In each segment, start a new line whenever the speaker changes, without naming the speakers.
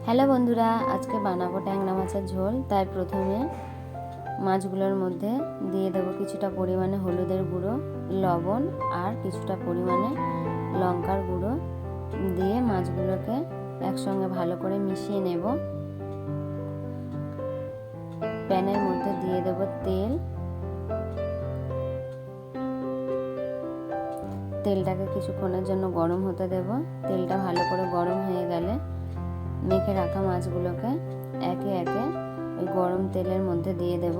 Hello বন্ধুরা, আজকে বানাবো ট্যাংরা মাছের ঝোল। তাই প্রথমে মাছগুলোর মধ্যে দিয়ে দেবো কিছুটা পরিমাণে হলুদের গুঁড়ো, লবণ আর কিছুটা পরিমাণে লঙ্কার গুঁড়ো দিয়ে মাছগুলোকে একসঙ্গে ভালো করে মিশিয়ে নেব। প্যানের মধ্যে দিয়ে দেবো তেল। তেলটাকে কিছুক্ষণের জন্য গরম হতে দেব। তেলটা ভালো করে গরম হয়ে গেলে মেখে রাখা মাছগুলোকে একে একে ওই গরম তেলের মধ্যে দিয়ে দেব।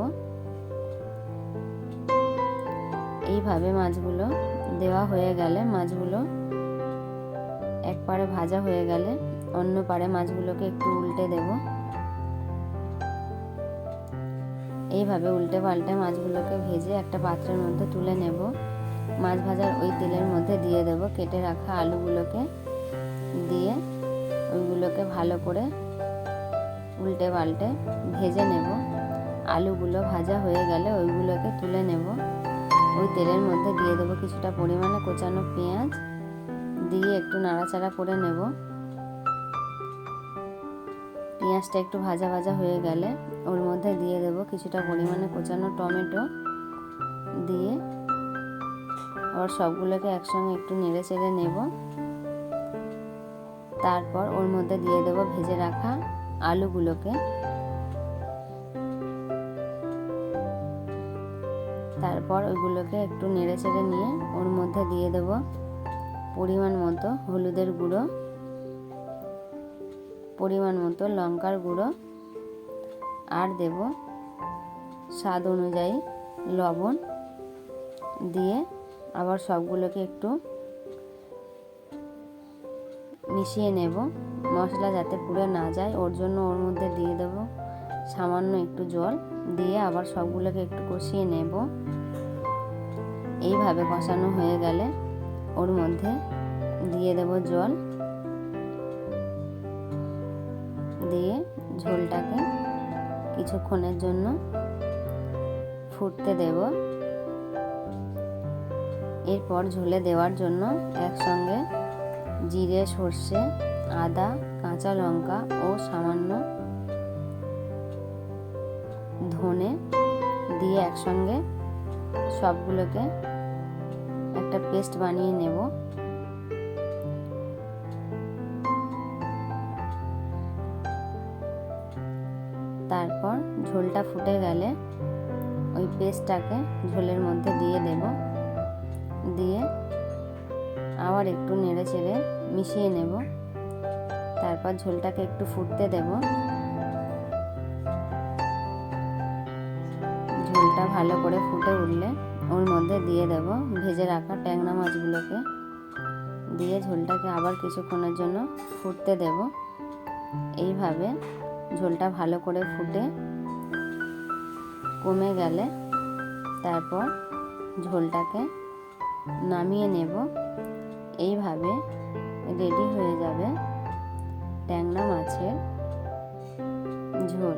এইভাবে মাছগুলো দেওয়া হয়ে গেলে, মাছগুলো এক পাড়ে ভাজা হয়ে গেলে অন্য পাড়ে মাছগুলোকে একটু উল্টে দেব। এইভাবে উল্টে পাল্টে মাছগুলোকে ভেজে একটা পাত্রের মধ্যে তুলে নেব। মাছ ভাজার ওই তেলের মধ্যে দিয়ে দেব কেটে রাখা আলুগুলোকে, দিয়ে ওইগুলোকে ভালো করে উল্টে পাল্টে ভেজে নেব। আলুগুলো ভাজা হয়ে গেলে ওইগুলোকে তুলে নেব। ওই তেলের মধ্যে দিয়ে দেবো কিছুটা পরিমাণে কোচানো পেঁয়াজ, দিয়ে একটু নাড়াচাড়া করে নেব। পেঁয়াজটা একটু ভাজা ভাজা হয়ে গেলে ওর মধ্যে দিয়ে দেবো কিছুটা পরিমাণে কোচানো টমেটো, দিয়ে আবার সবগুলোকে একসঙ্গে একটু নেড়ে চেড়ে নেব। তারপর ওর মধ্যে দিয়ে দেবো ভেজে রাখা আলুগুলোকে। তারপর ওইগুলোকে একটু নেড়ে চেড়ে নিয়ে ওর মধ্যে দিয়ে দেব পরিমাণ মতো হলুদের গুঁড়ো, পরিমাণ মতো লঙ্কার গুঁড়ো, আর দেব স্বাদ অনুযায়ী লবণ, দিয়ে আবার সবগুলোকে একটু মিশিয়ে নেব। মশলা যাতে পুড়ে না যায় ওর জন্য ওর মধ্যে দিয়ে দেব সামান্য একটু জল, দিয়ে আবার সবগুলোকে একটু কষিয়ে নেব। এইভাবে কষানো হয়ে গেলে ওর মধ্যে দিয়ে দেব জল, দিয়ে ঝোলটাকে কিছুক্ষণের জন্য ফুটতে দেব। এরপর ঝোলে দেওয়ার জন্য একসঙ্গে জিরে, সর্ষে, আদা, কাঁচা লঙ্কা ও সামান্য ধনে দিয়ে একসঙ্গে সবগুলোকে একটা পেস্ট বানিয়ে নেব। তারপর ঝোলটা ফুটে গেলে ওই পেস্টটাকে ঝোলের মধ্যে দিয়ে দেব, দিয়ে আবার একটু নেড়ে চেড়ে মিশিয়ে নেব। তারপর ঝোলটাকে একটু ফুটতে দেব। ঝোলটা ভালো করে ফুটে উঠলে ওর মধ্যে দিয়ে দেব ভেজে রাখা ট্যাংরা মাছগুলোকে, দিয়ে ঝোলটাকে আবার কিছুক্ষণের জন্য ফুটতে দেব। এইভাবে ঝোলটা ভালো করে ফুটে কমে গেলে তারপর ঝোলটাকে নামিয়ে নেব। এইভাবে রেডি হয়ে যাবে ট্যাংরা মাছের ঝোল।